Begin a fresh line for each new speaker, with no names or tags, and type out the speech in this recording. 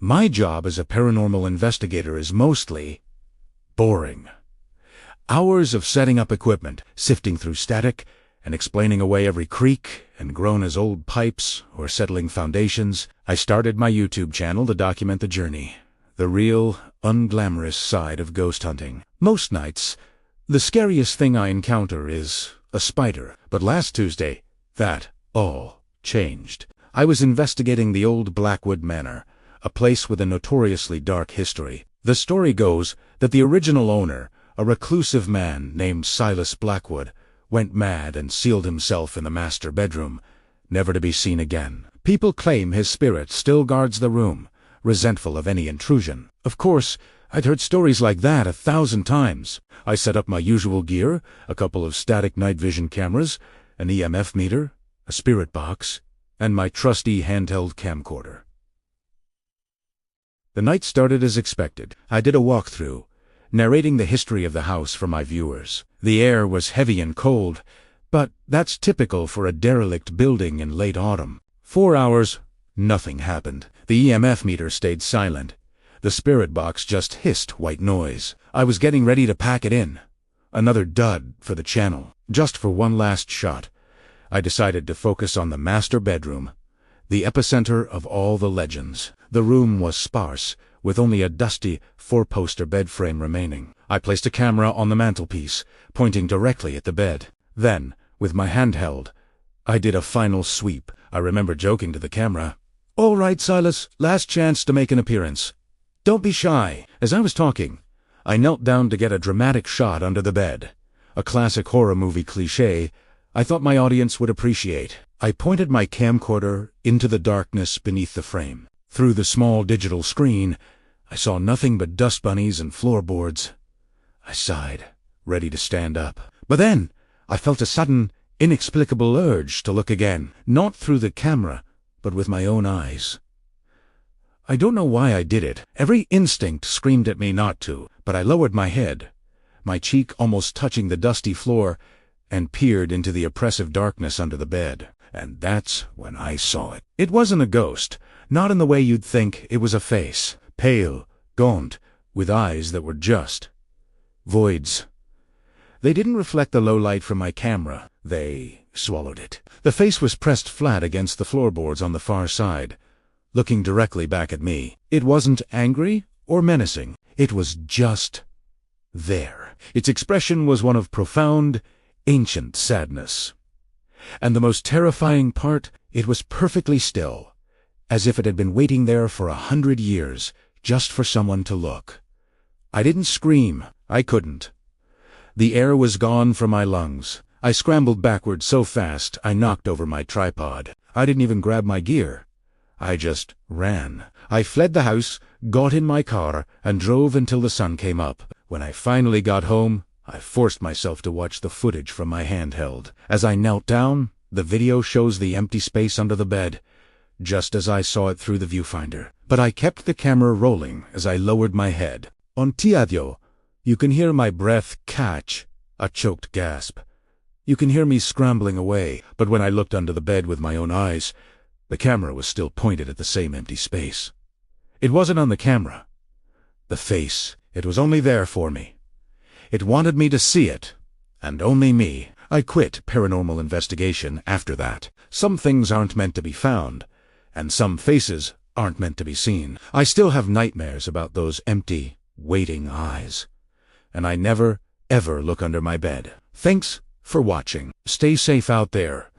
My job as a paranormal investigator is mostly boring. Hours of setting up equipment, sifting through static, and explaining away every creak and groan as old pipes or settling foundations. I started my YouTube channel to document the journey, the real, unglamorous side of ghost hunting. Most nights, the scariest thing I encounter is a spider. But last Tuesday, that all changed. I was investigating the old Blackwood Manor, a place with a notoriously dark history. The story goes that the original owner, a reclusive man named Silas Blackwood, went mad and sealed himself in the master bedroom, never to be seen again. People claim his spirit still guards the room, resentful of any intrusion. Of course, I'd heard stories like that 1,000 times. I set up my usual gear, a couple of static night vision cameras, an EMF meter, a spirit box, and my trusty handheld camcorder. The night started as expected. I did a walkthrough, narrating the history of the house for my viewers. The air was heavy and cold, but that's typical for a derelict building in late autumn. 4 hours, nothing happened. The EMF meter stayed silent. The spirit box just hissed white noise. I was getting ready to pack it in. Another dud for the channel. Just for one last shot, I decided to focus on the master bedroom, the epicenter of all the legends. The room was sparse, with only a dusty 4-poster bed frame remaining. I placed a camera on the mantelpiece, pointing directly at the bed. Then, with my handheld, I did a final sweep. I remember joking to the camera, "All right, Silas, last chance to make an appearance. Don't be shy." As I was talking, I knelt down to get a dramatic shot under the bed. A classic horror movie cliché I thought my audience would appreciate. I pointed my camcorder into the darkness beneath the frame. Through the small digital screen, I saw nothing but dust bunnies and floorboards. I sighed, ready to stand up. But then, I felt a sudden, inexplicable urge to look again, not through the camera, but with my own eyes. I don't know why I did it. Every instinct screamed at me not to, but I lowered my head, my cheek almost touching the dusty floor, and peered into the oppressive darkness under the bed. And that's when I saw it. It wasn't a ghost, not in the way you'd think. It was a face, pale, gaunt, with eyes that were just voids. They didn't reflect the low light from my camera. They swallowed it. The face was pressed flat against the floorboards on the far side, looking directly back at me. It wasn't angry or menacing. It was just there. Its expression was one of profound, ancient sadness. And the most terrifying part, it was perfectly still, as if it had been waiting there for 100 years, just for someone to look. I didn't scream. I couldn't. The air was gone from my lungs. I scrambled backward so fast I knocked over my tripod. I didn't even grab my gear. I just ran. I fled the house, got in my car, and drove until the sun came up. When I finally got home, I forced myself to watch the footage from my handheld. As I knelt down, the video shows the empty space under the bed, just as I saw it through the viewfinder. But I kept the camera rolling as I lowered my head. On Tiadio, you can hear my breath catch, a choked gasp. You can hear me scrambling away, but when I looked under the bed with my own eyes, the camera was still pointed at the same empty space. It wasn't on the camera. The face, it was only there for me. It wanted me to see it, and only me. I quit paranormal investigation after that. Some things aren't meant to be found, and some faces aren't meant to be seen. I still have nightmares about those empty, waiting eyes. And I never, ever look under my bed. Thanks for watching. Stay safe out there.